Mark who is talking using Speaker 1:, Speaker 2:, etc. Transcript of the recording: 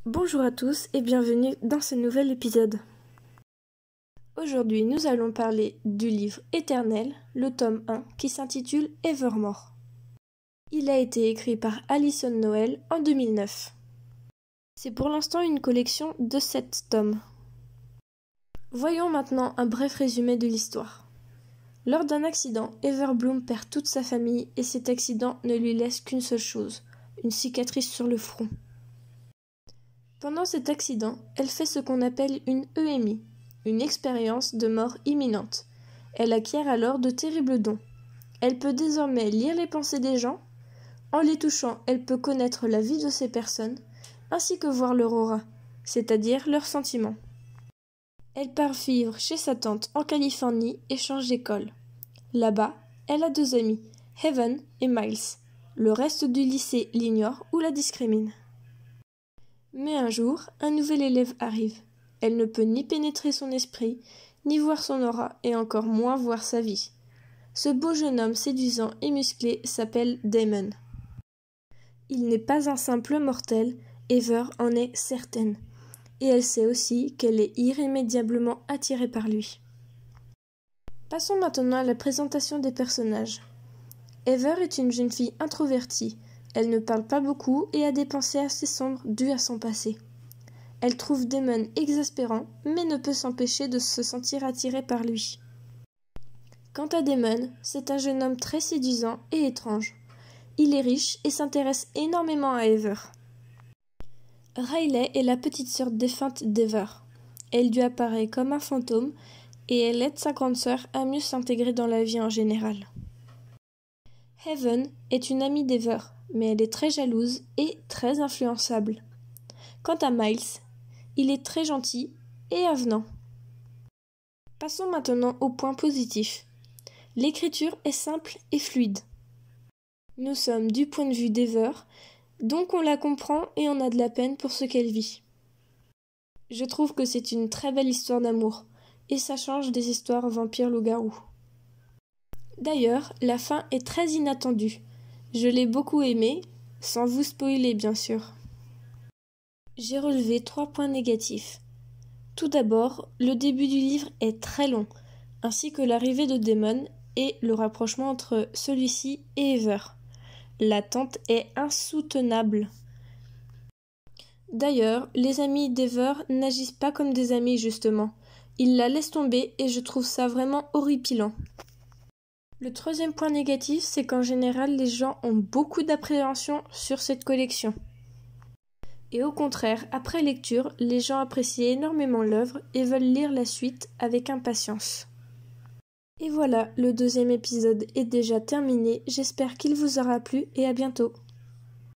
Speaker 1: Bonjour à tous et bienvenue dans ce nouvel épisode. Aujourd'hui, nous allons parler du livre Éternel, le tome 1, qui s'intitule Evermore. Il a été écrit par Alyson Noël en 2009. C'est pour l'instant une collection de 7 tomes. Voyons maintenant un bref résumé de l'histoire. Lors d'un accident, Everbloom perd toute sa famille et cet accident ne lui laisse qu'une seule chose, une cicatrice sur le front. Pendant cet accident, elle fait ce qu'on appelle une EMI, une expérience de mort imminente. Elle acquiert alors de terribles dons. Elle peut désormais lire les pensées des gens. En les touchant, elle peut connaître la vie de ces personnes, ainsi que voir leur aura, c'est-à-dire leurs sentiments. Elle part vivre chez sa tante en Californie et change d'école. Là-bas, elle a 2 amis, Heaven et Miles. Le reste du lycée l'ignore ou la discrimine. Mais un jour, un nouvel élève arrive. Elle ne peut ni pénétrer son esprit, ni voir son aura, et encore moins voir sa vie. Ce beau jeune homme séduisant et musclé s'appelle Damon. Il n'est pas un simple mortel, Ever en est certaine. Et elle sait aussi qu'elle est irrémédiablement attirée par lui. Passons maintenant à la présentation des personnages. Ever est une jeune fille introvertie. Elle ne parle pas beaucoup et a des pensées assez sombres dues à son passé. Elle trouve Damon exaspérant, mais ne peut s'empêcher de se sentir attirée par lui. Quant à Damon, c'est un jeune homme très séduisant et étrange. Il est riche et s'intéresse énormément à Ever. Riley est la petite sœur défunte d'Ever. Elle lui apparaît comme un fantôme et elle aide sa grande sœur à mieux s'intégrer dans la vie en général. Heaven est une amie d'Ever, mais elle est très jalouse et très influençable. Quant à Miles, il est très gentil et avenant. Passons maintenant au point positif. L'écriture est simple et fluide. Nous sommes du point de vue d'Ever, donc on la comprend et on a de la peine pour ce qu'elle vit. Je trouve que c'est une très belle histoire d'amour, et ça change des histoires vampires-loups-garous. D'ailleurs, la fin est très inattendue. Je l'ai beaucoup aimée, sans vous spoiler bien sûr. J'ai relevé 3 points négatifs. Tout d'abord, le début du livre est très long, ainsi que l'arrivée de Damon et le rapprochement entre celui-ci et Ever. L'attente est insoutenable. D'ailleurs, les amis d'Ever n'agissent pas comme des amis justement. Ils la laissent tomber et je trouve ça vraiment horripilant. Le 3e point négatif, c'est qu'en général, les gens ont beaucoup d'appréhension sur cette collection. Et au contraire, après lecture, les gens apprécient énormément l'œuvre et veulent lire la suite avec impatience. Et voilà, le 2e épisode est déjà terminé, j'espère qu'il vous aura plu et à bientôt.